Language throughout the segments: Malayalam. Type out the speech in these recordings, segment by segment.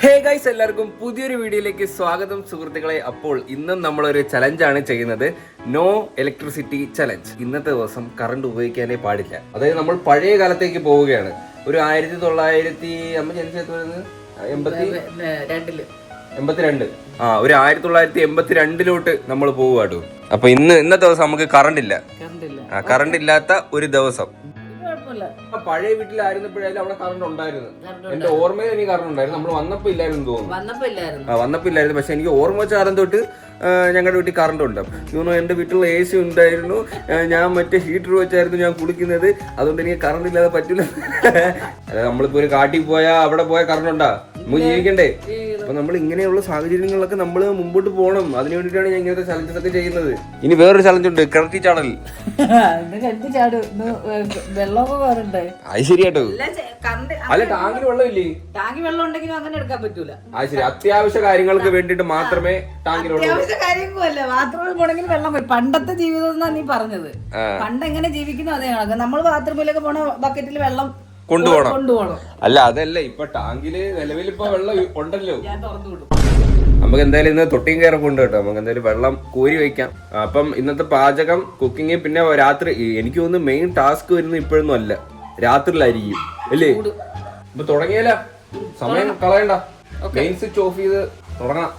ഹേ ഗൈസ്, എല്ലാവർക്കും പുതിയൊരു വീഡിയോയിലേക്ക് സ്വാഗതം സുഹൃത്തുക്കളെ. അപ്പോൾ ഇന്നും നമ്മളൊരു ചലഞ്ചാണ് ചെയ്യുന്നത്, നോ ഇലക്ട്രിസിറ്റി ചലഞ്ച്. ഇന്നത്തെ ദിവസം കറണ്ട് ഉപയോഗിക്കാനേ പാടില്ല. അതായത് നമ്മൾ പഴയ കാലത്തേക്ക് പോവുകയാണ്. ഒരു 1982 ഒരു 1982 നമ്മൾ പോവുകയാണ്. അപ്പൊ ഇന്നത്തെ ദിവസം നമുക്ക് കറണ്ട് ഇല്ല. കറണ്ട് ഇല്ലാത്ത ഒരു ദിവസം. പഴയ വീട്ടിലായിരുന്നപ്പോഴായാലും അവിടെ കറണ്ട് ഉണ്ടായിരുന്നു. എന്റെ ഓർമ്മയിൽ എനിക്ക് കറണ്ട് ഉണ്ടായിരുന്നു. നമ്മൾ വന്നപ്പോ ഇല്ലായിരുന്നു തോന്നുന്നു. വന്നപ്പോ ഇല്ലായിരുന്നു. പക്ഷെ എനിക്ക് ഓർമ്മ വെച്ച കാലം തൊട്ട് ഞങ്ങളുടെ വീട്ടിൽ കറണ്ട് ഉണ്ട്. എന്റെ വീട്ടിൽ AC ഉണ്ടായിരുന്നു. ഞാൻ മറ്റേ ഹീറ്റർ വെച്ചായിരുന്നു ഞാൻ കുളിക്കുന്നത്. അതുകൊണ്ട് എനിക്ക് കറണ്ട് ഇല്ലാതെ പറ്റില്ല. അതായത് നമ്മളിപ്പോ ഒരു കാട്ടിൽ പോയാൽ അവിടെ പോയാൽ കറണ്ട് ഉണ്ടാ, നമുക്ക് ജീവിക്കണ്ടേ? അപ്പൊ നമ്മൾ ഇങ്ങനെയുള്ള സാഹചര്യങ്ങളിലൊക്കെ നമ്മൾ മുമ്പോട്ട് പോകണം. അതിനു വേണ്ടിയിട്ടാണ് ഞാൻ ഇങ്ങനത്തെ ചലഞ്ചസ് ഒക്കെ ചെയ്യുന്നത്. ഇനി വേറൊരു ചലഞ്ച് ഉണ്ട്, കിണറ്റി ചാടൽ. അത് ശരിയാട്ടോ. അല്ല, ടാങ്കിൽ വെള്ളമില്ലേ? ടാങ്കി വെള്ളം ഉണ്ടെങ്കിലും അങ്ങനെ എടുക്കാൻ പറ്റൂല. അത് ശരി, അത്യാവശ്യ കാര്യങ്ങൾക്ക് വേണ്ടിട്ട് മാത്രമേ ടാങ്കിൽ വെള്ളം. അത്യാവശ്യ കാര്യങ്ങളല്ല, ബാത്റൂമിൽ പോണെങ്കിൽ വെള്ളം വരും. പണ്ടത്തെ ജീവിതം എന്നാ നീ പറഞ്ഞത്. പണ്ട് എങ്ങനെ ജീവിക്കുന്നു അതേ കണക്ക്. നമ്മൾ ബാത്റൂമിലൊക്കെ പോണ ബക്കറ്റിൽ വെള്ളം കൊണ്ടുപോകണം. അല്ല, അതല്ല, ഇപ്പൊ ടാങ്കില് നിലവിൽ ഇപ്പൊ വെള്ളം ഉണ്ടല്ലോ. ഞാൻ തുറന്നു വിടും. നമുക്ക് എന്തായാലും ഇന്ന് തൊട്ടിയും കയറൊക്കെ ഉണ്ട് കേട്ടോ. നമുക്ക് എന്തായാലും വെള്ളം കോരി വയ്ക്കാം. അപ്പം ഇന്നത്തെ പാചകം, കുക്കിങ്, പിന്നെ രാത്രി എനിക്ക് തോന്നുന്നു മെയിൻ ടാസ്ക് വരുന്നത് ഇപ്പോഴൊന്നും അല്ല, രാത്രിയിലായിരിക്കും അല്ലേ? ഇപ്പൊ തുടങ്ങിയാല, സമയം കളയണ്ട. മെയിൻ സ്വിച്ച് ഓഫ് ചെയ്ത് തുടങ്ങാം.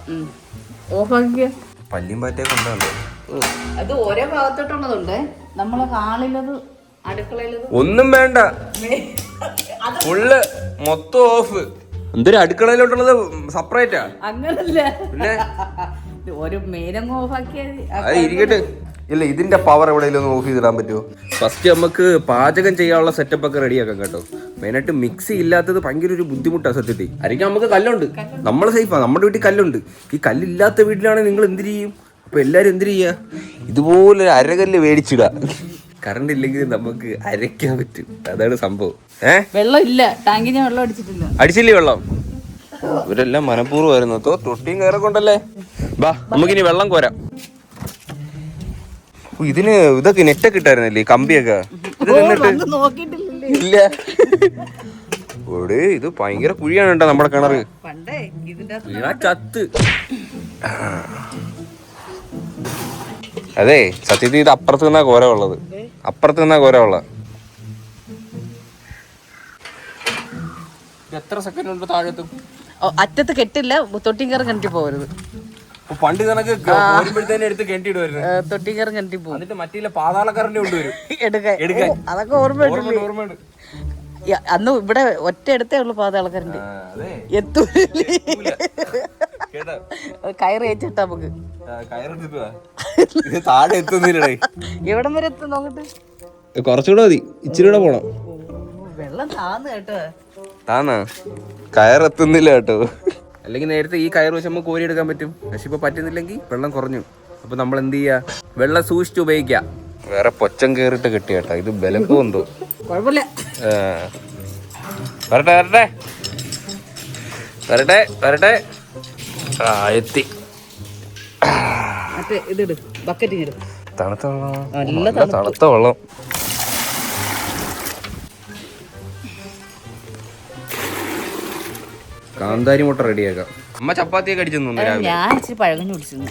പല്ലിയും പാറ്റയൊക്കെ ഉണ്ടോ? അത് ഓരോ ഭാഗത്തോട്ടുള്ളതുണ്ട്. നമ്മളെ ഹാളിലത്, അടുക്കളയിലത് ഒന്നും വേണ്ട, ഫുള്ള് മൊത്തം ഓഫ്. എന്തൊരു അടുക്കളയിലോട്ടുള്ളത് സെപ്പറേറ്റാ? അങ്ങനല്ല, ഒരു മെയിനങ്ങ് ഓഫ് ആക്കിയാൽ അത് ഇരിക്കട്ടെ. ഇല്ല, ഇതിന്റെ പവർ എവിടെയെങ്കിലും ഓഫ് ചെയ്തിടാൻ പറ്റുമോ? ഫസ്റ്റ് നമുക്ക് പാചകം ചെയ്യാനുള്ള സെറ്റപ്പ് ഒക്കെ റെഡിയാക്കാം കേട്ടോ. മെയിനായിട്ട് മിക്സി ഇല്ലാത്തത് ഭയങ്കര ഒരു ബുദ്ധിമുട്ടാണ് സത്യത്തിൽ. ആയിരിക്കും നമുക്ക് കല്ലുണ്ട്, നമ്മൾ സേഫാ, നമ്മുടെ വീട്ടിൽ കല്ലുണ്ട്. ഈ കല്ലില്ലാത്ത വീട്ടിലാണെങ്കിൽ നിങ്ങൾ എന്ത് ചെയ്യും? അപ്പൊ എല്ലാരും എന്ത് ചെയ്യാ? ഇതുപോലെ അരകല്ല് മേടിച്ചിടുക. കറണ്ട് ഇല്ലെങ്കിൽ നമുക്ക് അരയ്ക്കാൻ പറ്റും. അതാണ് സംഭവം. വെള്ളം ഇല്ല, ടാങ്കിന് വെള്ളം അടിച്ചിട്ടില്ല. അടിച്ചില്ലേ വെള്ളം? ഇവരെല്ലാം മനഃപൂർവ്വമായിരുന്നു. തൊട്ടിയും കയറക്കൊണ്ടല്ലേ. ബാ, നമുക്കിനി വെള്ളം കോരാം. ഇതിന് ഇതൊക്കെ നെറ്റൊക്കെ ഇട്ടായിരുന്നല്ലേ, കമ്പിയൊക്കെ? ഇല്ല, ഇത് ഭയങ്കര കുഴിയാണ് കേട്ടോ നമ്മുടെ കിണറ്. ചത്ത്. അതെ, സത്യത്തിൽ ഇത് അപ്പുറത്ത് നിന്നാ കോര ഉള്ളത്. എത്ര സെക്കൻഡ് ഉണ്ട് താഴത്തും? അറ്റത്ത് കെട്ടില്ല, തൊട്ടിക്കയറി കിണറ്റി പോകരുത്. പണ്ട് കണക്ക് കോരുമ്പോഴത്തേനെ എടുത്ത് കെട്ടിയിടുമായിരുന്നു. തൊട്ടിക്കയറി കിണറ്റി പോകും. എന്നിട്ട് മറ്റേ പാതാളക്കറണ്ട് കൊണ്ടുവരും എടുക്കാൻ. അതൊക്കെ ഓർമ്മയുണ്ട്. അന്ന് ഇവിടെ ഒറ്റ എടുത്തേ ഉള്ളു പാതാളക്കരണ്ട്. എത്തൂല, കയറ് ഏറ്റിട്ടാ നമുക്ക്. താഴെ എത്തുന്നില്ലേ? എവിടം വരെ എത്തും നോക്കട്ടെ. കുറച്ചുകൂടെ മതി, ഇച്ചിരി കൂടെ പോണം. വെള്ളം താന്ന് കേട്ടോ. താന്നാ? കയറെത്തുന്നില്ല കേട്ടോ. അല്ലെങ്കിൽ നേരത്തെ ഈ കയറ് വെച്ച് നമുക്ക് കോരി എടുക്കാൻ പറ്റും. പക്ഷെ ഇപ്പൊ പറ്റുന്നില്ലെങ്കിൽ വെള്ളം കുറഞ്ഞു. അപ്പൊ നമ്മൾ എന്ത് ചെയ്യാ? വെള്ളം സൂക്ഷിച്ച് ഉപയോഗിക്കാം. വേറെ പൊച്ചം കേറിട്ട് കിട്ടിയ കേട്ടോ. ഇത് ബലപ്പോ എന്തോ കുഴപ്പമില്ല. വരട്ടെ. എത്തി. തണുത്ത വെള്ളം. കാന്താരി മുട്ട റെഡിയാക്കാം. അമ്മ ചപ്പാത്തിയൊക്കെ അടിച്ചു രാവിലെ. ഞാൻ ഇച്ചിരി പഴകഞ്ഞു കുടിച്ചിരുന്നു.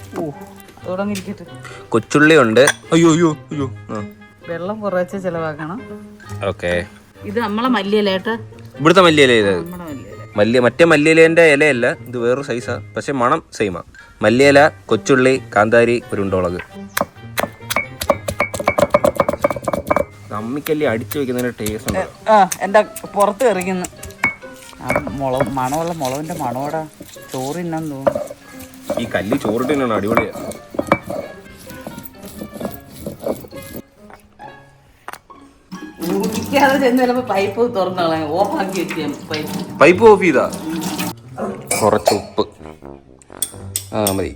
കൊച്ചുള്ളി ഉണ്ട്. അയ്യോ. വെള്ളം കുറച്ച് ചെലവാക്കണം. ഓക്കെ. ഇത് നമ്മളെ മല്ലിയില ഏട്ടാ. ഇവിടുത്തെ മല്ലിയില ഇത്. മറ്റേ മല്ലിയിലേന്റെ ഇലയല്ല, ഇത് വേറൊരു സൈസാ. പക്ഷെ മണം സെയിമാ. മല്ലിയില, കൊച്ചുള്ളി, കാന്താരി, ഒരു ഉണ്ടോളക്. അമ്മിക്കല്ലി അടിച്ചു വെക്കുന്നതിന് ടേസ്റ്റ് ഉണ്ട്. എന്താ പുറത്ത് എറിയുന്നു മണമുള്ള മുളകിന്റെ മണോടാ. ചോറ് തിന്നാന്ന് തോന്നുന്നു. ഈ കല്ലി ചോറിട്ട് തന്നെയാണ് അടിപൊളിയാ. പൈപ്പ് തുറന്നു ഓഫാക്കി പൈപ്പ് ഓഫ് ചെയ്താ. കുറച്ച് ഉപ്പ് മതി.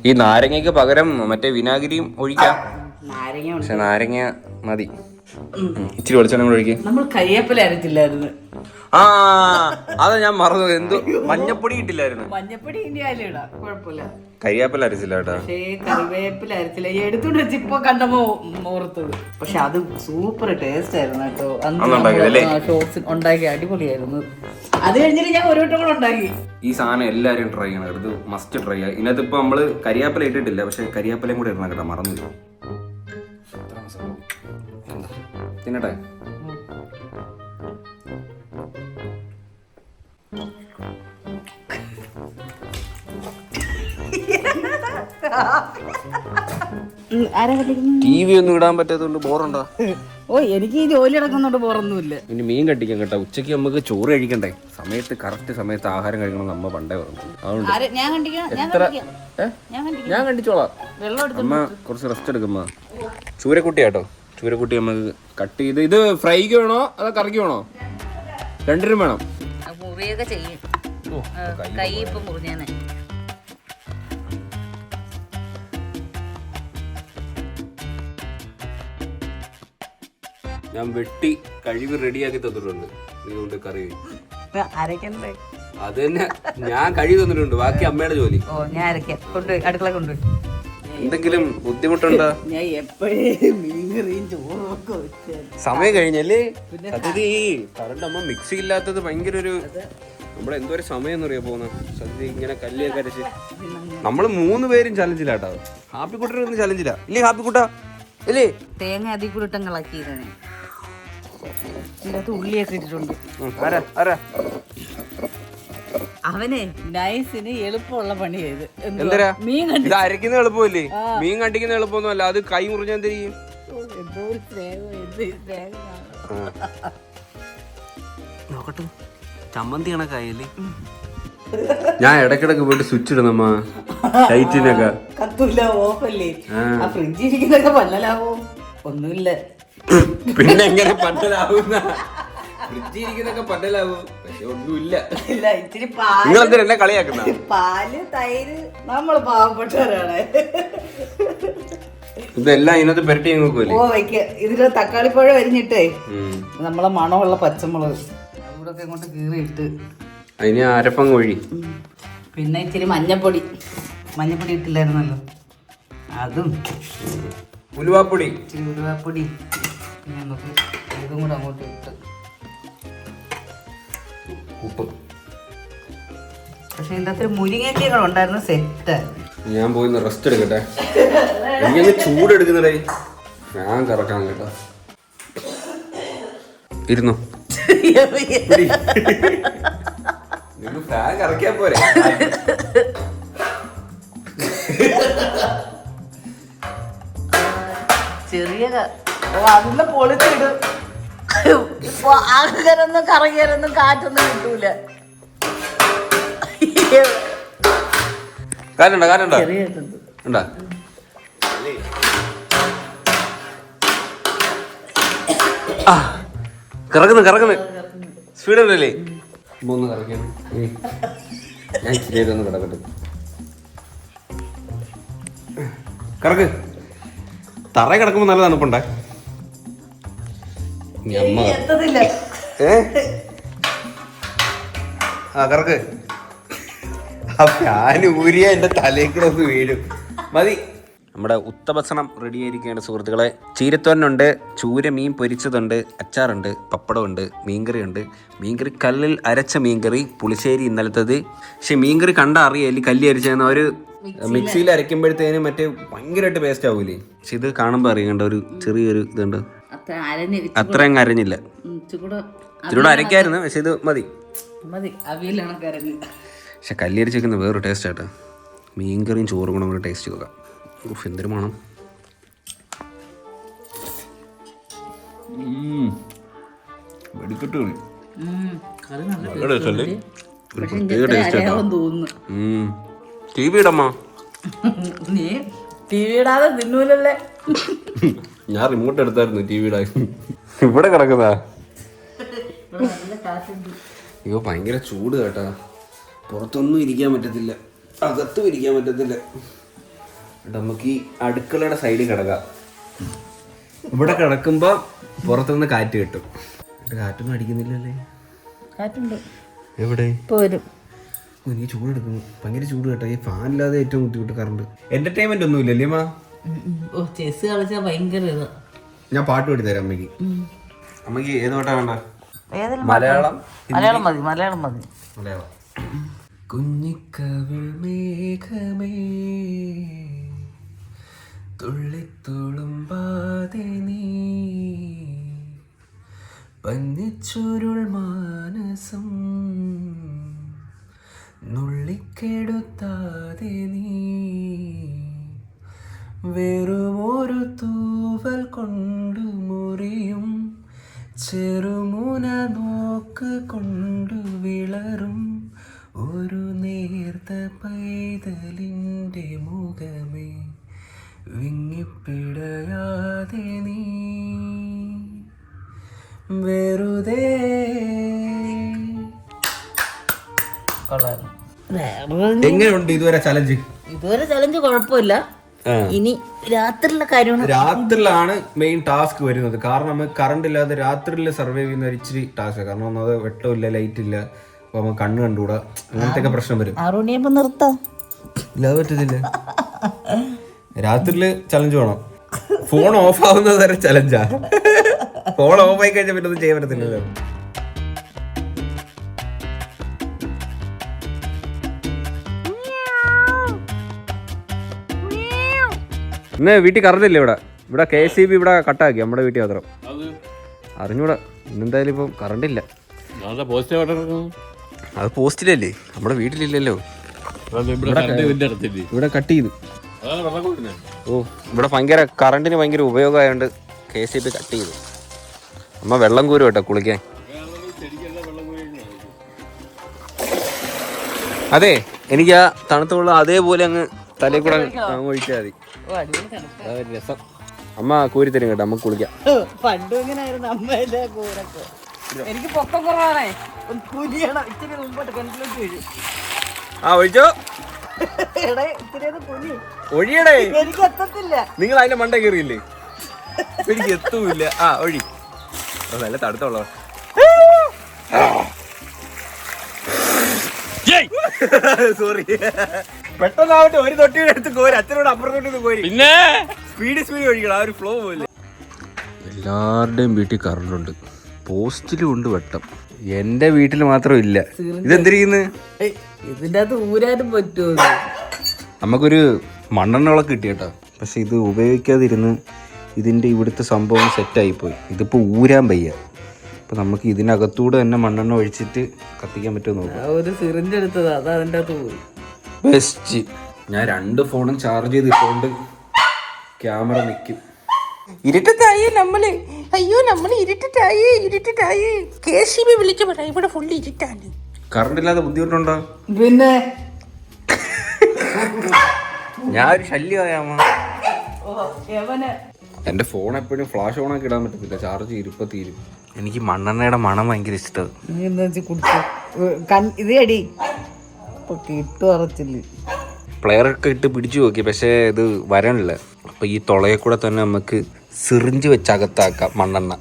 ഈ നാരങ്ങയ്ക്ക് പകരം മറ്റേ വിനാഗിരിയും ഒഴിക്കാം. പക്ഷെ നാരങ്ങ മതി. ഇച്ചിരി വെളിച്ചെണ്ണ ഒഴിക്കും. നമ്മൾ കരിയേപ്പില അരച്ചില്ലായിരുന്നു. ആ അതാ ഞാൻ മറന്നു. എന്തു മഞ്ഞപ്പൊടി ഇട്ടില്ലായിരുന്നു. മഞ്ഞപ്പൊടി ഇന്ത്യയിലും ഇടാം, കുഴപ്പമില്ല. കരിയാപ്പില അരച്ചില്ല കേട്ടോ. പക്ഷേ കറിവേപ്പില അരച്ചില്ല, എടുത്തോണ്ട് വെച്ച് ഇപ്പൊ കണ്ടപ്പോ ഓർത്തോളൂ. പക്ഷെ അത് സൂപ്പർ ടേസ്റ്റ് ആയിരുന്നു കേട്ടോ. ഷോർട്സ് ഉണ്ടാക്കി അടിപൊളിയായിരുന്നു. അത് കഴിഞ്ഞിട്ട് ഞാൻ ഒരു വട്ടം കൂടെ ഉണ്ടാക്കി. ഈ സാധനം എല്ലാരും ട്രൈ ചെയ്യണം, ഇത് മസ്റ്റ് ട്രൈ ചെയ്യാം. ഇതിനകത്ത് ഇപ്പൊ നമ്മള് കരിയാപ്പില ഇട്ടിട്ടില്ല, പക്ഷെ കരിയാപ്പിലയും കൂടെ ഇടണം കേട്ടോ, മറന്നില്ല. തിന്നട്ടെ. ടി വി ഒന്നും ഇടാൻ പറ്റാത്തതുകൊണ്ട് ബോറുണ്ടോ? ഓ, എനിക്ക് ഈ ജോലി നടക്കുന്നോണ്ട് ബോറൊന്നുമില്ല. ഇനി മീൻ കട്ടിക്കാൻ കേട്ടോ. ഉച്ചയ്ക്ക് നമുക്ക് ചോറ് കഴിക്കണ്ടേ, സമയത്ത് കറക്റ്റ് സമയത്ത് ആഹാരം കഴിക്കണം നമ്മ പണ്ടേ പറഞ്ഞു. അതുകൊണ്ട് ഞാൻ കണ്ടിച്ചോളാം. അമ്മ കുറച്ച് റെസ്റ്റ് എടുക്കുമ്പോ. ചൂരക്കുട്ടി കേട്ടോ, ചൂരക്കുട്ടി നമുക്ക് കട്ട് ചെയ്ത്. ഇത് ഫ്രൈക്ക് വേണോ അതോ കറിക്ക് വേണോ? രണ്ടിനും വേണം. ഞാൻ വെട്ടി കഴിവ് റെഡിയാക്കി തന്നിട്ടുണ്ട്. നീ കറി അത് തന്നെ ഞാൻ കഴിവ് തന്നിട്ടുണ്ട്. ബാക്കി അമ്മയുടെ ജോലി. എന്തെങ്കിലും ബുദ്ധിമുട്ടുണ്ടോ? സമയം കഴിഞ്ഞല്ലേ? സത്യത്തിൽ കറണ്ട് അമ്മ മിക്സി ഇല്ലാത്തത് ഭയങ്കര ഒരു നമ്മുടെ എന്തോ ഒരു സമയം എന്നറിയാ പോകുന്ന. സത്യത്തിൽ ഇങ്ങനെ കല്ലിയൊക്കെ അരച്ച് നമ്മള് 3 പേരും ചലഞ്ചിലാട്ടോ. ഹാപ്പിക്കുട്ടനൊന്നും ചലഞ്ചില്ല ഇല്ലേ? ഹാപ്പിക്കുട്ട ഇല്ലേ? തേങ്ങ അതിൽ കൂടെ ഇട്ടങ്ങളാക്കിയതാണ്. ഉള്ളിയൊക്കെ ഇട്ടിട്ടുണ്ട്. അവനെ നൈസിന് എളുപ്പമുള്ള പണി ചെയ്ത്. എന്തരാ ഇത് അരക്കുന്ന എളുപ്പമല്ലേ? മീൻ കണ്ടിക്കുന്ന എളുപ്പമൊന്നും അല്ല. അത് കൈ മുറിഞ്ഞാൽ എന്ത് ചെയ്യും? നോക്കട്ടെ, ചമ്മന്തി കണക്കായല്ലേ? ഞാൻ ഇടക്കിടക്ക് പോയിട്ട് സ്വിച്ച് ഇടുന്നമ്മ ലൈറ്റിനൊക്കെ. കത്തൂല, ഓഫല്ലേ? ആ ഫ്രിഡ്ജിൽ ഇരിക്കുന്നൊക്കെ പന്നലാവോ? ഒന്നുമില്ല. പിന്നെ എങ്ങനെ പന്നലാവുന്ന? ഫ്രിഡ്ജിൽ ഇരിക്കുന്നൊക്കെ പന്നലാവും, പക്ഷെ ഒന്നുമില്ല. ഇച്ചിരി നിങ്ങൾ എന്തിനാ കളിയാക്കുന്ന? പാല്, തൈര്, നമ്മള് പാവപ്പെട്ടവരാണ്. ഇതെല്ലാം ഇതിനകത്ത് പെരട്ടി നോക്കൂല്ലേ? ഓ, വയ്ക്ക. ഇതില് തക്കാളിപ്പഴം അരിഞ്ഞിട്ടേ നമ്മളെ മണമുള്ള പച്ചമുളക് ഇവിടെ ഇങ്ങോട്ട് കീറിയിട്ട് അതിന് അരപ്പം കോഴി. പിന്നെ ഇച്ചിരി മഞ്ഞപ്പൊടി ഇട്ടില്ലായിരുന്നല്ലോ, അതും. ഉലുവാപ്പൊടി, ഇച്ചിരി ഉലുവാപ്പൊടി. പിന്നെ നമുക്ക് ഇതും കൂടെ അങ്ങോട്ട് ഇട്ട് ഉപ്പ്. പക്ഷെ ഇതിൻ്റെ അകത്ത് മുരിങ്ങയ്ക്കകൾ ഉണ്ടായിരുന്നു, സെറ്റ്. ഞാൻ പോയി റെസ്റ്റ് എടുക്കട്ടെ. എനിക്കങ്ങ് ചൂടെടുക്കുന്നടേ. ഞാൻ കറക്കാൻ കേട്ടോ. ഇരുന്നോ, ഫാൻ കറക്കിയാ പോരെ? ചെറിയ അതിന് പൊളിച്ചിടും. ഇപ്പൊ അങ്ങനൊന്നും കറങ്ങിയാലൊന്നും കാറ്റൊന്നും കിട്ടൂല. കാറ്റുണ്ടോ? കാറ്റുണ്ടോ? ഉണ്ടാ? കറക്കുന്നു സ്പീഡ് ഉണ്ടല്ലേ? ഒന്ന് കറക്കണം. ഞാൻ ഇച്ചിരി കിടക്കട്ടെ. കറക്ക്. തറ കിടക്കുമ്പോ നല്ല തണുപ്പുണ്ടേ. കറക്ക്. ഞാൻ ഊരിയ എന്റെ തലേക്കൂടെ ഒന്ന് വീഴും. മതി. നമ്മുടെ ഉത്തഭക്ഷണം റെഡി ആയിരിക്കുകയാണ് സുഹൃത്തുക്കളെ. ചീരത്തോരനുണ്ട്, ചൂര മീൻ പൊരിച്ചതുണ്ട്, അച്ചാറുണ്ട്, പപ്പടമുണ്ട്, മീൻകറിയുണ്ട്. മീൻകറി കല്ലിൽ അരച്ച മീൻകറി, പുളിശ്ശേരി ഇന്നലത്തത്. പക്ഷെ മീൻകറി കണ്ടാ അറിയാം കല്ലി അരച്ചെന്ന ഒരു മിക്സിയിൽ അരയ്ക്കുമ്പോഴത്തേനും മറ്റേ ഭയങ്കരമായിട്ട് പേസ്റ്റ് ആവൂലേ. പക്ഷെ ഇത് കാണുമ്പോൾ അറിയണ്ട ഒരു ചെറിയൊരു ഇതുണ്ട്. അത്ര അങ്ങ് അരഞ്ഞില്ല. ഇച്ചിരൂടെ അരക്കായിരുന്നു, പക്ഷെ ഇത് മതി. പക്ഷെ കല്ലി അരച്ച് വെക്കുന്ന വേറൊരു ടേസ്റ്റ് ആട്ടോ. മീൻകറിയും ചോറും കൂടെ ടേസ്റ്റ് നോക്കാം. എന്തൊരു മണം. ഞാൻ റിമോട്ട് എടുത്തായിരുന്നു ടി വി ഇടാൻ. ഇവിടെ കിടക്കുന്നതാ. അയ്യോ ഭയങ്കര ചൂട് കേട്ടാ. പുറത്തൊന്നും ഇരിക്കാൻ പറ്റത്തില്ല, അകത്തും ഇരിക്കാൻ പറ്റത്തില്ല. നമുക്ക് ഈ അടുക്കളയുടെ സൈഡിൽ കിടക്കാം. ഇവിടെ കിടക്കുമ്പോ പുറത്തുനിന്ന് കാറ്റ് കിട്ടും. കാറ്റൊന്നും അടിക്കുന്നില്ലല്ലേ? കാറ്റുണ്ട്. എവിടെ ഇപ്പൊ വരും. നീ ചൂടെടുക്കുന്നു, ഭയങ്കര ചൂട് കേട്ടോ. ഈ ഫാനില്ലാതെ ഏറ്റവും ബുദ്ധിമുട്ട് കറണ്ട്. എന്റർടൈൻമെന്റ് ഒന്നും ഇല്ലല്ലേ അമ്മ? ചെസ് കളിച്ചാ ഭയങ്കര ഇത്. ഞാൻ പാട്ട് പാടി തരാം അമ്മയ്ക്ക്. അമ്മയ്ക്ക് ഏത് പാട്ടാ വേണ്ട? ഏതെങ്കിലും മലയാളം? മലയാളം മതി, മലയാളം മതി. മലയാളം. കുഞ്ഞിക്കവിൾ മേഘമേ തുള്ളിത്തുളുമ്പാതെ നീ പഞ്ഞിച്ചുരുൾ മാനസം നുള്ളിക്കെടുത്താതെ നീ വെറുമൊരു തൂവൽ കൊണ്ടു മുറിയും ചെറുമുന നോക്ക് കൊണ്ടു വിളറും ഒരു നേർത്ത പൈതലിൻ്റെ മുഖമേ വിങ്ങിപ്പിടയാതെ നീ വെറുതെ. എങ്ങനെയുണ്ട് ഇതുവരെ ചലഞ്ച്? ഇതുവരെ ചലഞ്ച് കുഴപ്പമില്ല. ഇനി രാത്രിയിലെ കാര്യമാണ്. രാത്രിയിലാണ് മെയിൻ ടാസ്ക് വരുന്നത്. കാരണം നമുക്ക് കറണ്ട് ഇല്ലാതെ രാത്രിയിൽ സർവൈവ് ചെയ്യുന്ന ഒരു ഇച്ചിരി ടാസ്ക്. കാരണം ഒന്നത് വെട്ടമില്ല, ലൈറ്റ് ഇല്ല, അപ്പൊ നമുക്ക് കണ്ണ് കണ്ടുകൂടാ, അങ്ങനത്തെ ഒക്കെ പ്രശ്നം വരും. 6 മണിയാകുമ്പോ നിർത്താം. ഇല്ല, അത് പറ്റത്തില്ല. രാത്രിയില് ചലഞ്ച് വേണം. ഫോൺ ഓഫ് ആവുന്നത് വരെ ചലഞ്ചാ. ഫോൺ ഓഫ് ആയി കഴിഞ്ഞാൽ പിന്നെ ഒന്നും ചെയ്യാൻ പറ്റത്തില്ലല്ലോ. ഇന്ന് വീട്ടിൽ കറണ്ടില്ല. ഇവിടെ KCB ഇവിടെ കട്ടാക്കി നമ്മുടെ വീട്ടിൽ മാത്രം. അറിഞ്ഞൂടാ, ഇന്നെന്തായാലും ഇപ്പം കറണ്ടില്ല. അത് പോസ്റ്റിലല്ലേ, നമ്മുടെ വീട്ടിലില്ലല്ലോ. ഇവിടെ കട്ട് ചെയ്തു. ഓ, ഇവിടെ ഭയങ്കര കറണ്ടിന് ഭയങ്കര ഉപയോഗമായോണ്ട് KCB കട്ട് ചെയ്തു. അമ്മ വെള്ളം കോരും കേട്ടോ കുളിക്കാൻ. അതെ, എനിക്ക് ആ തണുത്ത വെള്ളം അതേപോലെ അങ്ങ് തലയിൽ കൂടെ ഒഴിച്ചാൽ മതി. രസം. അമ്മ കോരി തരും കേട്ടോ, അമ്മ കുളിക്കാം. പണ്ടും ഇങ്ങനെയായിരുന്നു അമ്മയുടെ കൂരൊക്കെ. എനിക്ക് പൊക്കം കുറവാണേ, കുനിയണം. ഇച്ചിരി മുമ്പോട്ട് കിണറ്റിലോട്ട് വീഴും. ആ, ഒഴിച്ചോ. ഒഴിയടേ, എനിക്ക് എത്തത്തില്ല. നിങ്ങൾ അതിന്റെ മണ്ട കയറിയില്ലേ? എനിക്ക് എത്തൂല്ല. ആ, ഒഴി. നല്ല തടുത്തോളോ. സോറി, പെട്ടെന്നാവട്ടെ. ഒരു തൊട്ടിയുടെ അടുത്ത് കോരി, അച്ഛനോട് അപ്പുറത്തോട്ട് കോരി. പിന്നെ സ്പീഡ് ഒഴിക്കണം, ആ ഒരു ഫ്ലോ പോലെ. എല്ലാവരുടെയും വീട്ടിൽ കറണ്ടുണ്ട്, പോസ്റ്റിലും ഉണ്ട് വെട്ടം. എന്റെ വീട്ടിൽ മാത്രം ഇല്ല. ഇതെന്തിരിക്കുന്നു? ഇതിന്റെ അകത്ത് ഊരാനും പറ്റുമോ? നമുക്കൊരു മണ്ണെണ്ണ വിളക്ക് കിട്ടി കേട്ടോ. പക്ഷെ ഇത് ഉപയോഗിക്കാതിരുന്ന് ഇതിന്റെ ഇവിടുത്തെ സംഭവം സെറ്റായിപ്പോയി. ഇതിപ്പോ ഊരാൻ വയ്യ. അപ്പൊ നമുക്ക് ഇതിനകത്തൂടെ തന്നെ മണ്ണെണ്ണ ഒഴിച്ചിട്ട് കത്തിക്കാൻ പറ്റുമോ നോക്കാം. ഒരു സിറിഞ്ച് എടുത്തതാ, അത് അതിന്റെ അകത്ത് പോയി. ബെസ്റ്റ്. ഞാൻ 2 ഫോണും ചാർജ് ചെയ്തിട്ടുണ്ട്. ക്യാമറ നിൽക്കും. ഇരുട്ടത്തായി നമ്മള്. അയ്യോ, നമ്മള് ഇരുട്ടത്തായി. KCB വിളിച്ചു പറയാം, ഇവിടെ ഫുള്ള് ഇരുട്ടാണ്. കറണ്ട് ഇല്ലാതെ ബുദ്ധിമുട്ടുണ്ടോ? പിന്നെ ഞാൻ ഒരു ശല്യമായാമ. എന്റെ ഫോൺ എപ്പോഴും ഫ്ലാഷ് ഓൺ ആക്കി ഇടാൻ പറ്റത്തില്ല, ചാർജ് ഇരിപ്പം തീരും. എനിക്ക് മണ്ണെണ്ണയുടെ മണം ഭയങ്കര ഇഷ്ടം. ഇത് അടി കിട്ടു അറച്ചില്ല. പ്ലെയറൊക്കെ ഇട്ട് പിടിച്ചു നോക്കി, പക്ഷേ ഇത് വരണില്ല. അപ്പൊ ഈ തുളയെ കൂടെ തന്നെ നമുക്ക് സിറിഞ്ച് വെച്ച് അകത്താക്കാം മണ്ണെണ്ണ.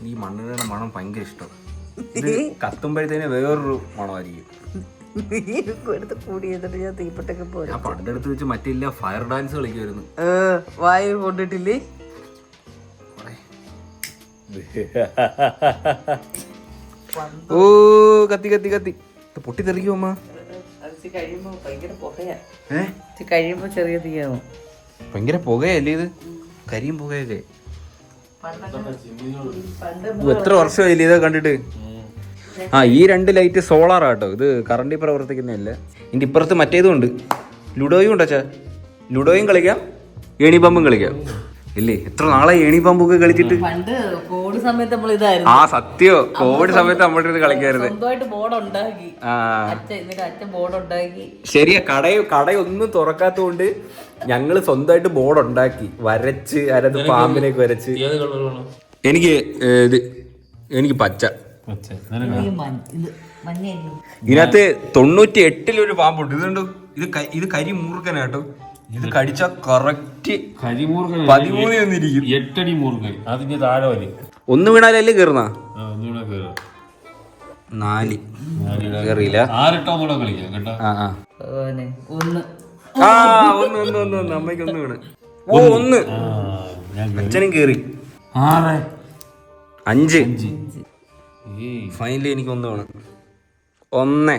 ഈ മണ്ണെണ്ണയുടെ മണം ഭയങ്കര ഇഷ്ടം. ഇത് കത്തുമ്പോഴത്തേന് വേറൊരു മണമായിരിക്കും. ഞാൻ പണ്ടെടുത്ത് വെച്ച് മറ്റില്ല ഫയർ ഡാൻസ് കളിക്കുമായിരുന്നു. വായു കൊണ്ടിട്ടില്ലേ? ഓ, കത്തി പൊട്ടിത്തെറിക്കും അമ്മ. കഴിയുമ്പോ ചെറിയ തീയാവും. ഭയങ്കര പുകയല്ലേ ഇത്? കരിയും പുകയൊക്കെ. എത്ര വർഷമായില്ലേ ഇത് കണ്ടിട്ട്? ആ, ഈ 2 ലൈറ്റ് സോളാർ ആട്ടോ. ഇത് കറണ്ടിൽ പ്രവർത്തിക്കുന്നതല്ല. ഇതിന്റെ ഇപ്പുറത്ത് മറ്റേതും ഉണ്ട്, ലുഡോയും ഉണ്ട്. അച്ഛാ, ലുഡോയും കളിക്കാം, ഏണി പമ്പും കളിക്കാം. ഇല്ലേ, എത്ര നാളെ ഏണി പമ്പൊക്കെ കളിച്ചിട്ട്. പണ്ട് കോവിഡ് സമയത്ത് നമ്മൾ ഇതായിരുന്നു. ആ, സത്യോ, കോവിഡ് സമയത്ത് നമ്മളുടെ ഇത് കളിക്കായിരുന്നു. സ്വന്തമായിട്ട് ബോർഡ് ഉണ്ടാക്കി. അച്ഛൻ ബോർഡ് ഉണ്ടാക്കി. ശരിയാ, കടയൊന്നും തുറക്കാത്തോണ്ട് ഞങ്ങള് സ്വന്തമായിട്ട് ബോർഡ് ഉണ്ടാക്കി, വരച്ച് അതിനകത്ത് പാമ്പിനൊക്കെ വരച്ച്. എനിക്ക് പച്ച. ഇതിനകത്ത് 98 പാമ്പുണ്ട്. ഇതുണ്ട്, ഇത് കരി മൂർഖനാട്ടോ. ഇത് കടിച്ച കറക്റ്റ് 13 വന്നിരിക്കും. 8 അടി മൂർഖൻ. അതിന് താഴെ വരും. ഒന്ന് വീണാലല്ലേ കയറുന്ന 4 കയറിയില്ല. ഒന്ന് അമ്മയ്ക്ക് 1 വീണ്. ഓ 1 അച്ഛനും കേറി. 5 ഫൈനലി എനിക്ക് 1 വേണം. 1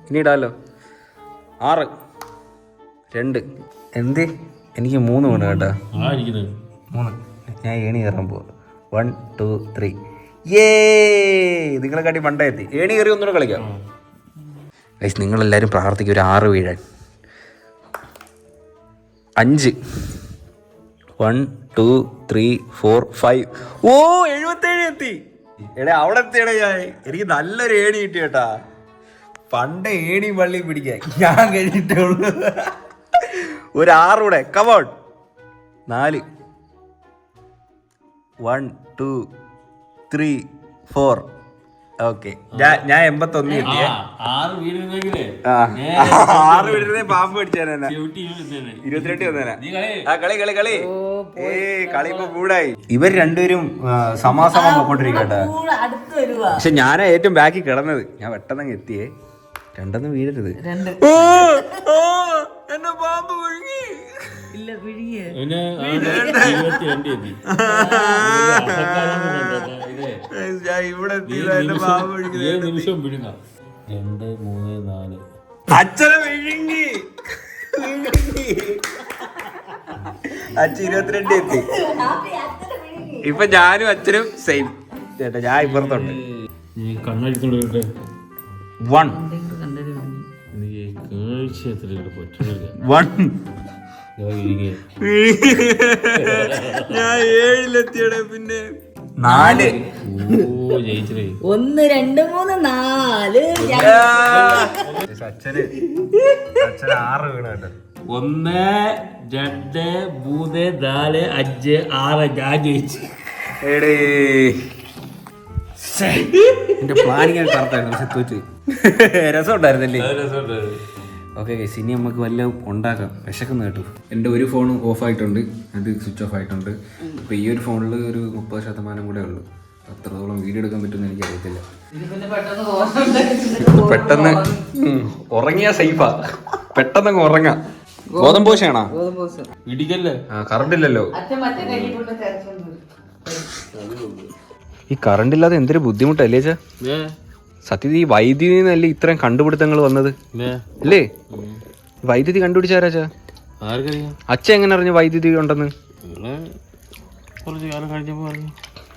ഇനി ഇടാലോ. 6 2 എന്ത് എനിക്ക് 3 വേണം കേട്ടാ. 3 ഞാൻ ഏണി കയറാൻ പോവാ. 1 2 3 നിങ്ങളെ കാട്ടി പണ്ടേ എത്തി. ഏണി കയറി ഒന്നുകൂടെ കളിക്കാം. നിങ്ങളെല്ലാവരും പ്രാർത്ഥിക്കും ഒരു 6 വീഴാൻ. 5 1 2 3 4 5 ഓ 77 എത്തി. എടാ അവിടെ എത്തിയടേ ഞാൻ. എനിക്ക് നല്ലൊരു ഏണി കിട്ടി കേട്ടാ. പണ്ട് ഏണി പള്ളി പിടിക്കാൻ ഞാൻ കഴിഞ്ഞിട്ടേ ഉള്ളൂ. ഒരു 6 കൂടെ. കമോൺ. 4 1 2 3 4 ഓക്കെ. ഞാൻ 81 എത്തിയേ. 6 വീടിനെ പാമ്പ് പിടിച്ചേനെ. 22 വന്നേനെ. ആ കളി ഇപ്പൊ കൂടായി. ഇവർ രണ്ടുപേരും സമാസമം പോയിക്കൊണ്ടിരിക്കട്ടെ. പക്ഷെ ഞാനാ ഏറ്റവും ബാക്കി കിടന്നത്. ഞാൻ പെട്ടെന്ന് എത്തിയേ. 2 വീഴരുത്. എന്നെ പാമ്പ് വിഴുങ്ങി. അച്ഛനെ വിഴുങ്ങി. അച്ഛൻ 22 എത്തി. ഇപ്പൊ ഞാനും അച്ഛനും സെയിം ചേട്ടാ. ഞാൻ ഇപ്പുറത്തുണ്ട്. 1 ഞാൻ 7-ലെത്തിയടെ. പിന്നെ 4 1 2 3 4 അച്ഛന് 6 വീണ കേട്ടോ. 1 2 3 4 5 6 ഞാൻ ജയിച്ചു. എന്റെ പ്ലാനിങ് കറക്റ്റായിരുന്നു. പക്ഷെ തോറ്റ്. രസം ഉണ്ടായിരുന്നല്ലേ? ഓക്കെ ഗൈസ്, ഇനി നമുക്ക് വല്ല ഉണ്ടാക്കാം. വിശക്കുന്നു കേട്ടു. എൻ്റെ ഒരു ഫോൺ ഓഫ് ആയിട്ടുണ്ട്, അത് സ്വിച്ച് ഓഫ് ആയിട്ടുണ്ട്. അപ്പോൾ ഈ ഒരു ഫോണിൽ ഒരു 30% കൂടെ ഉള്ളൂ. അത്രത്തോളം വീഡിയോ എടുക്കാൻ പറ്റുമെന്ന് എനിക്ക് അറിയത്തില്ല. പെട്ടെന്ന് ഉറങ്ങിയാ സേഫാ. പെട്ടെന്ന് ഉറങ്ങാം. ഗോതമ്പോശയാണോ? ഇടിക്കല്ലേ? കറണ്ട് ഇല്ലല്ലോ. ഈ കറണ്ട് ഇല്ലാതെ എന്തൊരു ബുദ്ധിമുട്ടല്ലേ ചാ. സത്യത്തിൽ ഈ വൈദ്യുതി നല്ല ഇത്രയും കണ്ടുപിടുത്തങ്ങൾ വന്നത് അല്ലേ? വൈദ്യുതി കണ്ടുപിടിച്ചാരാച്ചാ? അച്ഛൻ എങ്ങനെ അറിഞ്ഞു വൈദ്യുതി ഉണ്ടെന്ന്?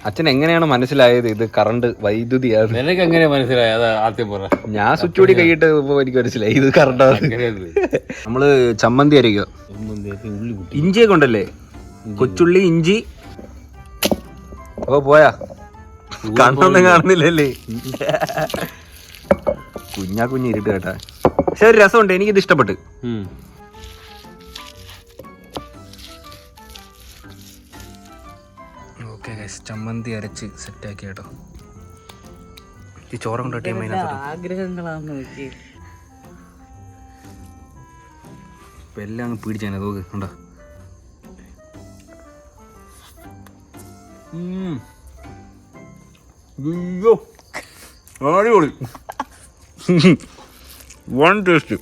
അച്ഛൻ എങ്ങനെയാണ് മനസ്സിലായത് ഇത് കറണ്ട് വൈദ്യുതിയാണ്? എങ്ങനെ മനസ്സിലായത്? ആദ്യം പറ. ഞാൻ സ്വിച്ച് കൂടി കൈയിട്ട് എനിക്ക് മനസ്സിലായി ഇത് കറണ്ട്. നമ്മള് ചമ്മന്തി അരയ്ക്കുക. ഇഞ്ചിയൊക്കെ ഉണ്ടല്ലേ? കൊച്ചുള്ളി, ഇഞ്ചി. അപ്പൊ പോയാ കണ്ണൊന്നും കാണുന്നില്ലല്ലേ? കുഞ്ഞി ഇരുട്ട് കേട്ടാ. പക്ഷെ ഒരു രസമുണ്ട്, എനിക്കിത് ഇഷ്ടപ്പെട്ട്. ഓക്കെ ചമ്മന്തി അരച്ച് സെറ്റാക്കി കേട്ടോ. ഈ ചോറ് കൊണ്ടോട്ടെ. ആഗ്രഹങ്ങളാണ് ഇപ്പൊ എല്ലാം അങ്ങ് പിടിച്ചാണ് തോക്ക് ഉണ്ടോ. അയ്യോ അടിപൊളി. 1 ടേസ്റ്റ്.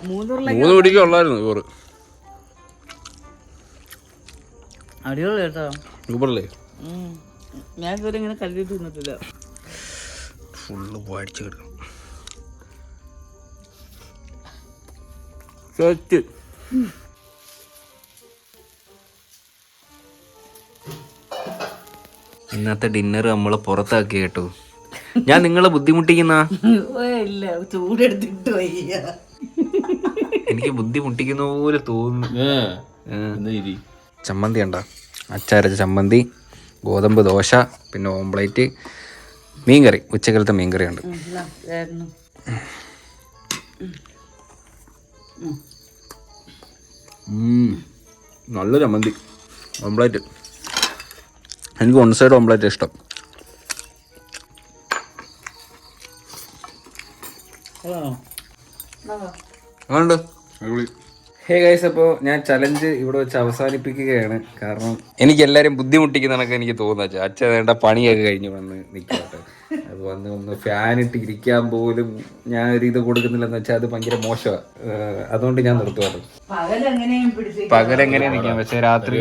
മൂന്ന് പിടിക്കുള്ളായിരുന്നു ചോറ്. അടിപൊളി കേട്ടോ. സൂപ്പറല്ലേ? ഞാൻ ഇതുവരെ ഇങ്ങനെ കല്ലിട്ട് തിന്നിട്ടില്ല. ഫുള്ള് വാടിച്ചു കിടക്കും. ഇന്നത്തെ ഡിന്നർ നമ്മളെ പുറത്താക്കി കേട്ടോ. ഞാൻ നിങ്ങളെ ബുദ്ധിമുട്ടിക്കുന്ന ഇല്ല, ചൂടെടുത്തിട്ട് വയ്യ. എനിക്ക് ബുദ്ധിമുട്ടിക്കുന്ന പോലെ തോന്നുന്നു. ചമ്മന്തി ഉണ്ടോ? അച്ചാരച്ച ചമ്മന്തി, ഗോതമ്പ് ദോശ, പിന്നെ ഓംപ്ലേറ്റ്, മീൻകറി. ഉച്ചക്കലത്തെ മീൻകറി ഉണ്ട്. നല്ല ചമ്മന്തി. ഓംപ്ലേറ്റ് എനിക്ക് 1 സൈഡ് ഓംപ്ലേറ്റ് ഇഷ്ടം. ഹേ ഗൈസ്, അപ്പോൾ ഞാൻ ചലഞ്ച് ഇവിടെ വെച്ച് അവസാനിപ്പിക്കുകയാണ്. കാരണം എനിക്ക് എല്ലാവരും ബുദ്ധിമുട്ടിക്കുന്നതൊക്കെ എനിക്ക് തോന്നുന്നു. അച്ഛൻ വേണ്ട പണിയൊക്കെ കഴിഞ്ഞ് വന്ന് നിൽക്കട്ടെ, അത് വന്ന് ഒന്ന് ഫാനിട്ട് ഇരിക്കാൻ പോലും ഞാൻ ഒരു ഇത് കൊടുക്കുന്നില്ലെന്ന് വെച്ചാൽ അത് ഭയങ്കര മോശമാണ്. അതുകൊണ്ട് ഞാൻ നിർത്തുവാണ്. പകലെങ്ങനെയാ നിൽക്കാം, പക്ഷേ രാത്രി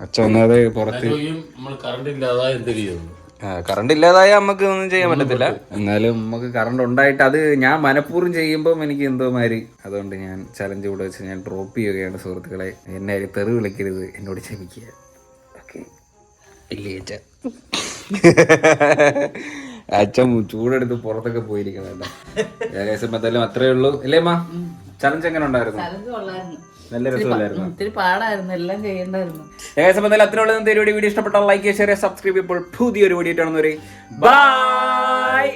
അച്ഛൻ ഒന്നത് പുറത്ത് കറണ്ട് ഇല്ലാതായ നമുക്ക് ഒന്നും ചെയ്യാൻ പറ്റത്തില്ല. എന്നാലും നമുക്ക് കറണ്ട് ഉണ്ടായിട്ട് അത് ഞാൻ മനഃപൂർവ്വം ചെയ്യുമ്പം എനിക്ക് എന്തോ മാതിരി. അതുകൊണ്ട് ഞാൻ ചലഞ്ച് കൂടെ വെച്ച് ഞാൻ ഡ്രോപ്പ് ചെയ്യുകയാണ് സുഹൃത്തുക്കളെ. എന്നെ തെറി വിളിക്കരുത്, എന്നോട് ക്ഷമിക്കുക. ഓക്കെ ഇല്ലേ അച്ഛൻ? അച്ഛൻ ചൂടെടുത്ത് പുറത്തൊക്കെ പോയിരിക്കണം. ഏകദേശം എന്തായാലും അത്രേ ഉള്ളൂ അല്ലേ അമ്മ? ചലഞ്ച് എങ്ങനെ ഉണ്ടായിരുന്നു? നല്ല രസമല്ലായിരുന്നു? ഒത്തിരി പാടായിരുന്നു, എല്ലാം ചെയ്യണ്ടായിരുന്നു. ഏകദേശം എന്തായാലും അത്രയുള്ള വീഡിയോ ഇഷ്ടപ്പെട്ടാൽ ലൈക്ക്, ഷെയർ, സബ്സ്ക്രൈബ്. ഇപ്പോൾ പുതിയൊരു വീഡിയോ ആണെന്ന് പറയും. ബൈ.